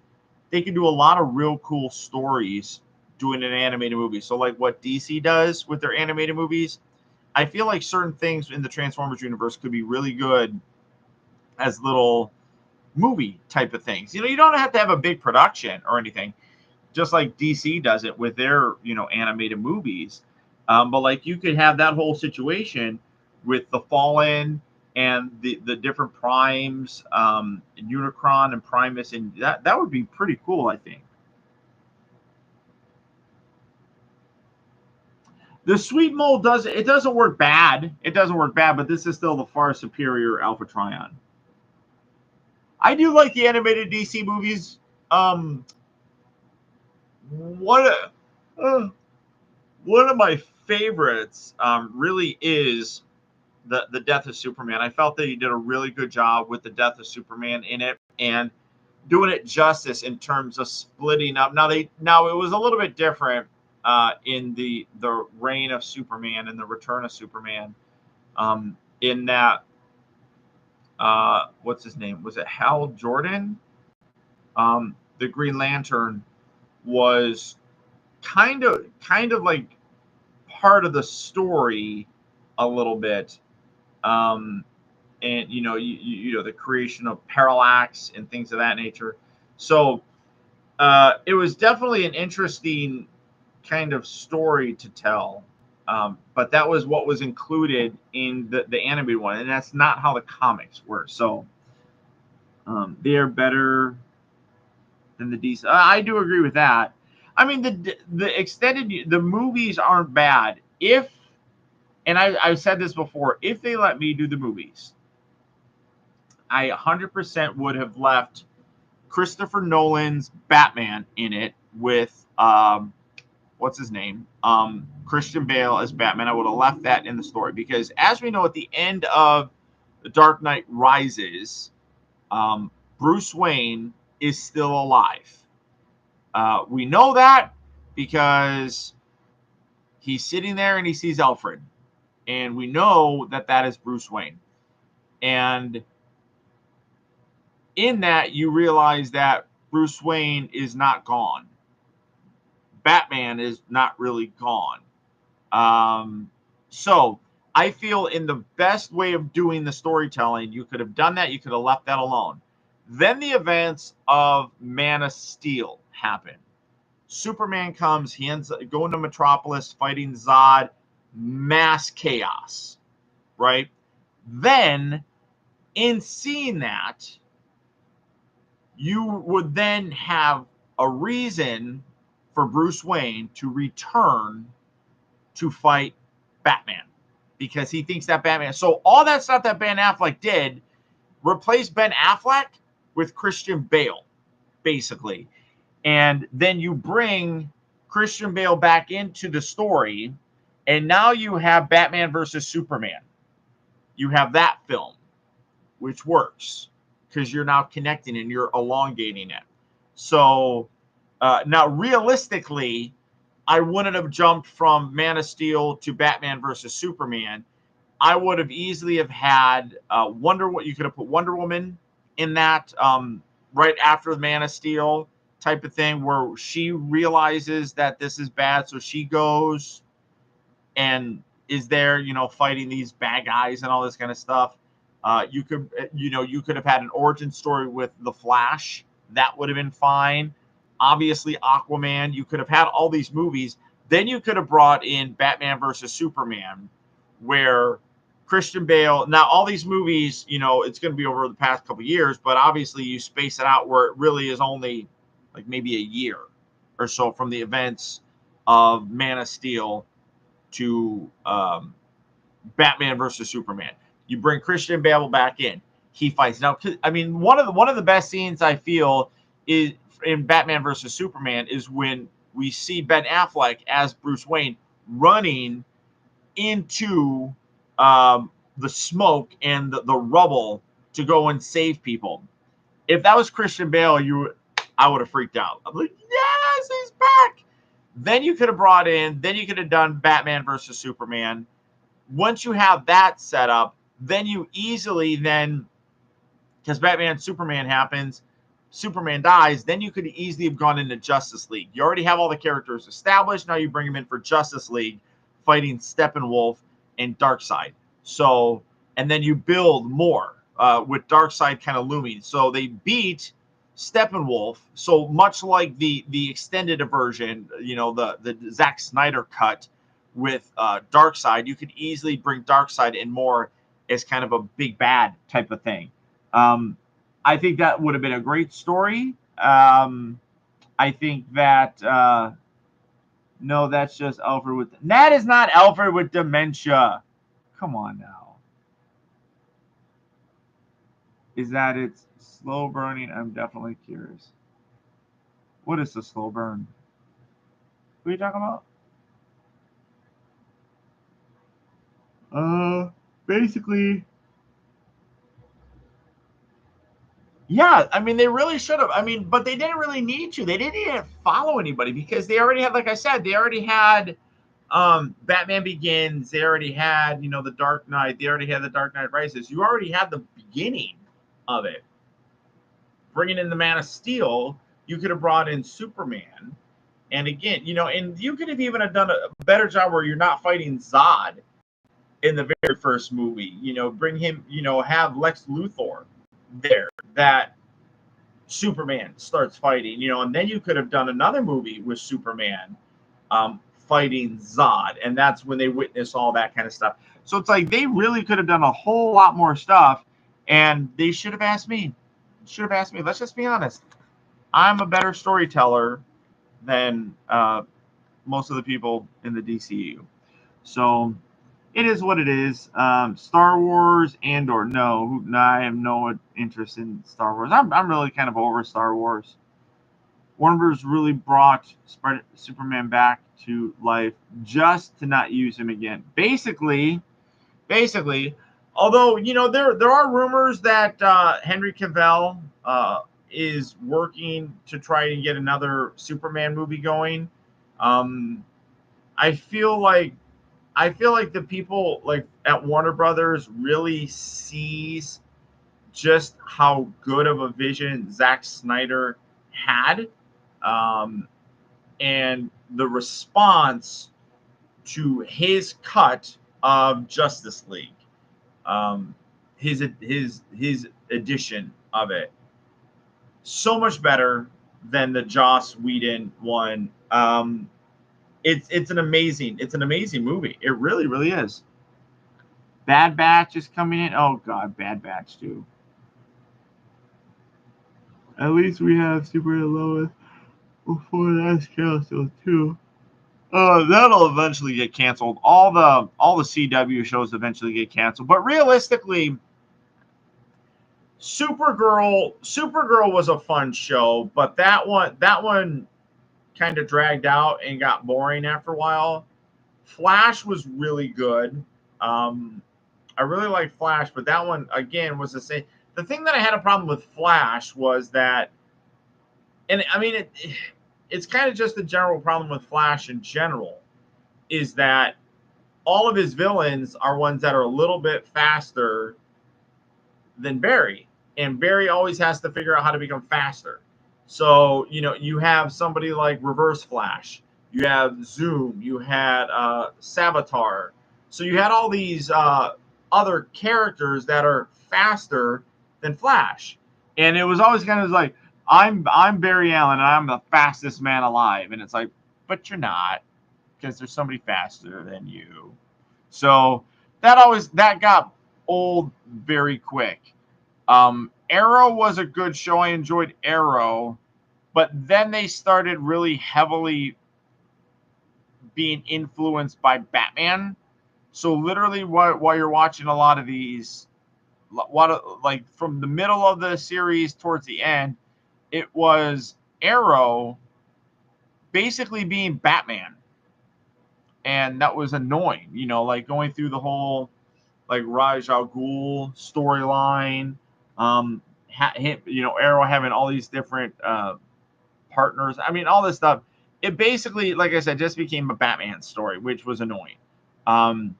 they could do a lot of real cool stories doing an animated movie. So like what DC does with their animated movies, I feel like certain things in the Transformers universe could be really good as little movie type of things. You don't have to have a big production or anything, just like DC does it with their, animated movies. But like you could have that whole situation with the Fallen and the different Primes, Unicron and Primus, and that would be pretty cool, I think. The sweet mold doesn't work bad. It doesn't work bad, but this is still the far superior Alpha Trion. I do like the animated DC movies. One of my favorites really is the Death of Superman. I felt that he did a really good job with the Death of Superman in it, and doing it justice in terms of splitting up. Now it was a little bit different in the reign of Superman and the return of Superman, in that what's his name? Was it Hal Jordan? The Green Lantern was kind of like part of the story a little bit. And the creation of parallax and things of that nature. So it was definitely an interesting kind of story to tell. But that was what was included in the animated one, and that's not how the comics were. So they are better than the DC. I do agree with that. I mean, the movies aren't bad if, and I've said this before, if they let me do the movies, I 100% would have left Christopher Nolan's Batman in it with what's his name? Christian Bale as Batman. I would have left that in the story because, as we know, at the end of The Dark Knight Rises, Bruce Wayne is still alive. We know that because he's sitting there and he sees Alfred, and we know that that is Bruce Wayne. And in that, you realize that Bruce Wayne is not gone. Batman is not really gone. So I feel in the best way of doing the storytelling, you could have done that. You could have left that alone. Then the events of Man of Steel happen. Superman comes. He ends up going to Metropolis, fighting Zod. Mass chaos, right? Then, in seeing that, you would then have a reason for Bruce Wayne to return to fight Batman because he thinks that Batman. So all that stuff that Ben Affleck did, replace Ben Affleck with Christian Bale, basically. And then you bring Christian Bale back into the story, and now you have Batman versus Superman. You have that film, which works because you're now connecting and you're elongating it. So now, realistically, I wouldn't have jumped from Man of Steel to Batman versus Superman. I would have easily have had You could have put Wonder Woman in that right after the Man of Steel type of thing, where she realizes that this is bad, so she goes and is there, fighting these bad guys and all this kind of stuff. You could have had an origin story with the Flash. That would have been fine. Obviously, Aquaman. You could have had all these movies. Then you could have brought in Batman versus Superman, where Christian Bale. Now, all these movies, it's going to be over the past couple of years, but obviously you space it out where it really is only like maybe a year or so from the events of Man of Steel to Batman versus Superman. You bring Christian Bale back in. He fights. Now, I mean, one of the best scenes I feel is in Batman versus Superman is when we see Ben Affleck as Bruce Wayne running into the smoke and the rubble to go and save people. If that was Christian Bale, I would have freaked out. I'm like, yes, he's back. Then you could have brought in. Then you could have done Batman versus Superman. Once you have that set up, then you easily because Batman Superman happens, Superman dies, then you could easily have gone into Justice League. You already have all the characters established. Now you bring them in for Justice League, fighting Steppenwolf and Darkseid. So, and then you build more with Darkseid kind of looming. So they beat Steppenwolf. So much like the extended version, the Zack Snyder cut with Darkseid, you could easily bring Darkseid in more as kind of a big bad type of thing. I think that would have been a great story. I think that no, that's just Alfred that is not Alfred with dementia. Come on now. Is that it's slow burning? I'm definitely curious. What is the slow burn? What are you talking about? Basically, Yeah, I mean, they really should have. I mean, but they didn't really need to. They didn't need to follow anybody because they already had, like I said, they already had Batman Begins. They already had, the Dark Knight. They already had the Dark Knight Rises. You already had the beginning of it. Bringing in the Man of Steel, you could have brought in Superman. And again, and you could have even have done a better job where you're not fighting Zod in the very first movie. Bring him, have Lex Luthor there that Superman starts fighting, and then you could have done another movie with Superman fighting Zod, and that's when they witness all that kind of stuff. So it's like they really could have done a whole lot more stuff, and they should have asked me. Should have asked me. Let's just be honest. I'm a better storyteller than most of the people in the DCU. So it is what it is. Star Wars and or no, I have no interest in Star Wars. I'm really kind of over Star Wars. Warner Bros. Really brought Superman back to life just to not use him again. Basically, although there are rumors that Henry Cavill is working to try to get another Superman movie going. Um, I feel like the people like at Warner Brothers really sees just how good of a vision Zack Snyder had, um, and the response to his cut of Justice League, um, his edition of it, so much better than the Joss Whedon one. It's an amazing movie. It really is. Bad Batch is coming in. Oh God, Bad Batch too. At least we have Super Lois before that's canceled too. That'll eventually get canceled. All the CW shows eventually get canceled. But realistically, Supergirl was a fun show, but that one kind of dragged out and got boring after a while. Flash was really good. I really like Flash, but that one again was the same. The thing that I had a problem with Flash was that, and I mean it's kind of just a general problem with Flash in general, is that all of his villains are ones that are a little bit faster than Barry, and Barry always has to figure out how to become faster. So you have somebody like Reverse Flash, you have Zoom, you had Savitar. So you had all these other characters that are faster than Flash, and it was always kind of like I'm Barry Allen and I'm the fastest man alive, and it's like, but you're not, because there's somebody faster than you. So that got old very quick. Arrow was a good show. I enjoyed Arrow, but then they started really heavily being influenced by Batman. So literally, while you're watching a lot of these, like from the middle of the series towards the end, it was Arrow basically being Batman, and that was annoying. Like going through the whole like Raj Al Ghul storyline. Arrow having all these different partners. I mean, all this stuff. It basically, like I said, just became a Batman story, which was annoying. Um,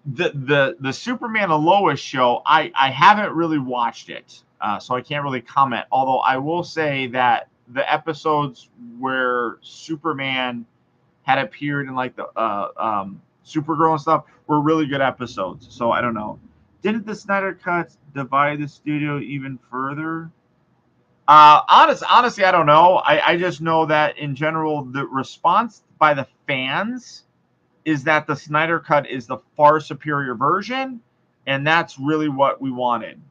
the Superman and Lois show, I haven't really watched it, so I can't really comment. Although I will say that the episodes where Superman had appeared in like the Supergirl and stuff were really good episodes. So I don't know. Didn't the Snyder Cut divide the studio even further? Honestly, I don't know. I just know that in general, the response by the fans is that the Snyder Cut is the far superior version, and that's really what we wanted.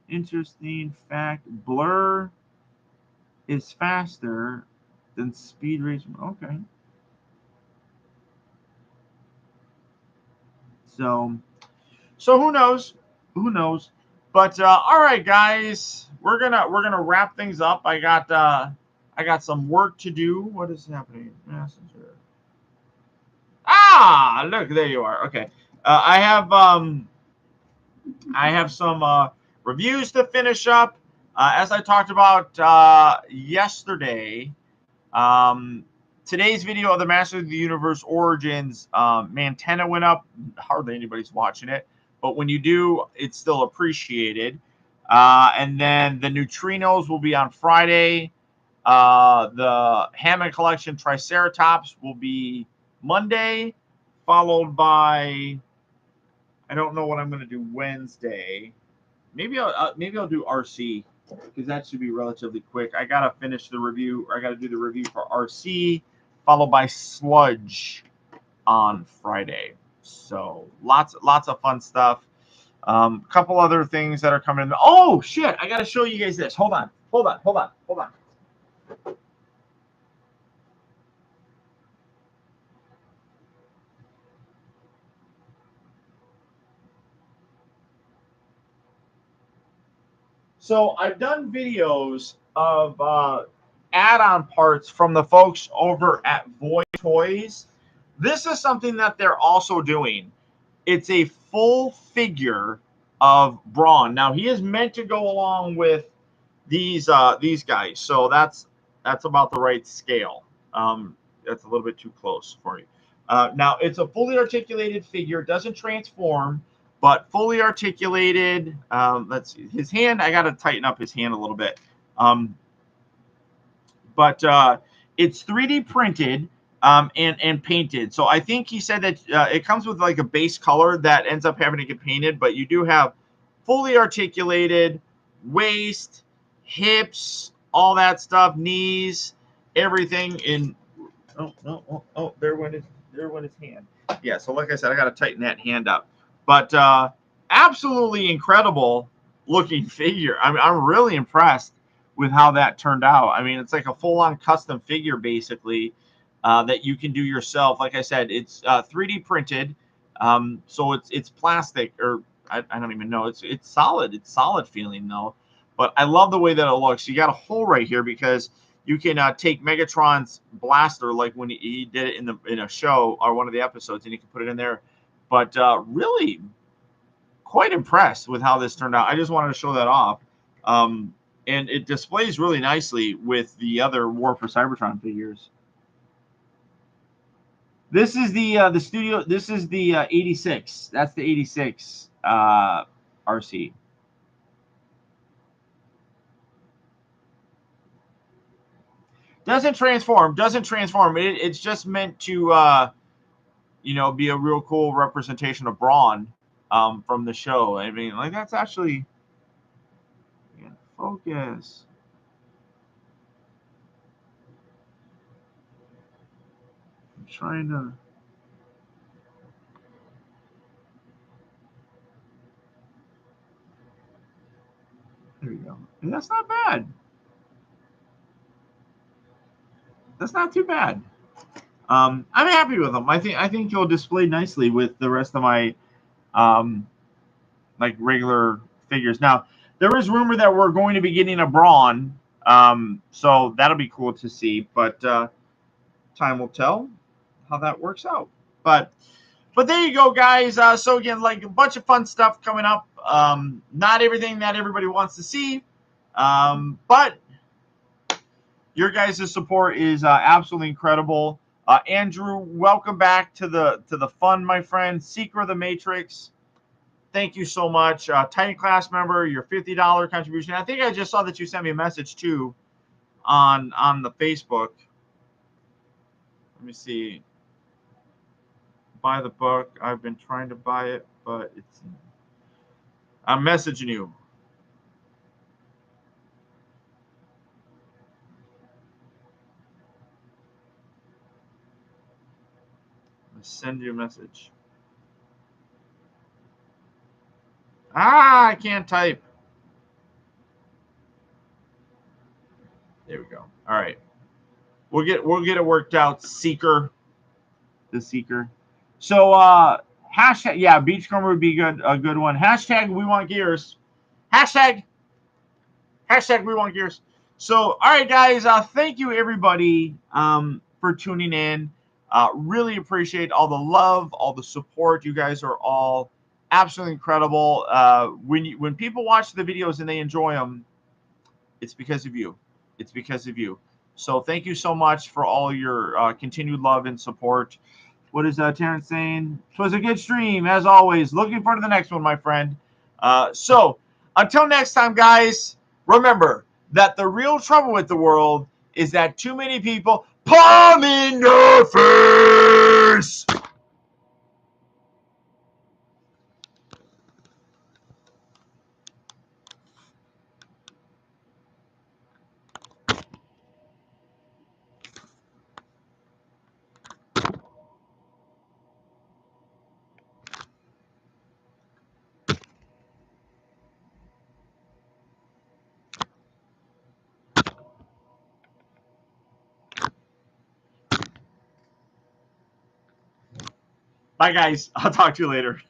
Interesting fact: Blur is faster than Speed Racer. Okay, so who knows? Who knows? But all right, guys, we're gonna wrap things up. I got some work to do. What is happening? Messenger. Look, there you are. Okay. I have some reviews to finish up. As I talked about yesterday, today's video of the Master of the Universe Origins, Mantenna went up. Hardly anybody's watching it, but when you do, it's still appreciated. And then the neutrinos will be on Friday. The Hammond Collection Triceratops will be Monday, followed by, I don't know what I'm going to do Wednesday. Maybe I'll do RC, because that should be relatively quick. I gotta finish the review, or I gotta do the review for RC, followed by Sludge on Friday. So lots of fun stuff. Couple other things that are coming in. Oh shit! I gotta show you guys this. Hold on. So I've done videos of add-on parts from the folks over at Void Toys. This is something that they're also doing. It's a full figure of Brawn. Now he is meant to go along with these guys, so that's about the right scale. That's a little bit too close for you. Now it's a fully articulated figure. It doesn't transform, but fully articulated. Let's see his hand. I got to tighten up his hand a little bit. But it's 3D printed and painted. So I think he said that it comes with like a base color that ends up having to get painted, but you do have fully articulated waist, hips, all that stuff, knees, everything in. Oh, there went his hand. Yeah, so like I said, I got to tighten that hand up. But absolutely incredible looking figure. I'm really impressed with how that turned out. I mean, it's like a full-on custom figure, basically, that you can do yourself. Like I said, it's 3D printed, so it's plastic, or I don't even know. It's solid. It's solid feeling though. But I love the way that it looks. You got a hole right here because you can take Megatron's blaster, like when he did it in a show or one of the episodes, and you can put it in there. But really, quite impressed with how this turned out. I just wanted to show that off. And it displays really nicely with the other War for Cybertron figures. This is the studio. This is the 86. That's the 86 RC. Doesn't transform. It's just meant to be a real cool representation of Brawn from the show. I mean, like that's actually focus. I'm trying to. There we go. And that's not bad. That's not too bad. I'm happy with them. I think you'll display nicely with the rest of my like regular figures. Now, there is rumor that we're going to be getting a Brawn, so that'll be cool to see. But time will tell how that works out. But there you go, guys. So again, like a bunch of fun stuff coming up. Not everything that everybody wants to see, but your guys' support is absolutely incredible. Andrew, welcome back to the fun, my friend. Seeker of the Matrix, thank you so much. Titan class member, your $50 contribution. I think I just saw that you sent me a message too on the Facebook. Let me see. Buy the book. I've been trying to buy it, but I'm messaging you. Send you a message. I can't type. There we go. All right. We'll get it worked out. Seeker. The Seeker. So hashtag, yeah, Beachcomber would be a good one. Hashtag we want gears. Hashtag we want gears. So all right, guys, thank you everybody for tuning in. Really appreciate all the love, all the support. You guys are all absolutely incredible. When people watch the videos and they enjoy them, it's because of you. It's because of you. So thank you so much for all your continued love and support. What is Terrence saying? It was a good stream, as always. Looking forward to the next one, my friend. So until next time, guys, remember that the real trouble with the world is that too many people palm in your face. Bye, guys. I'll talk to you later.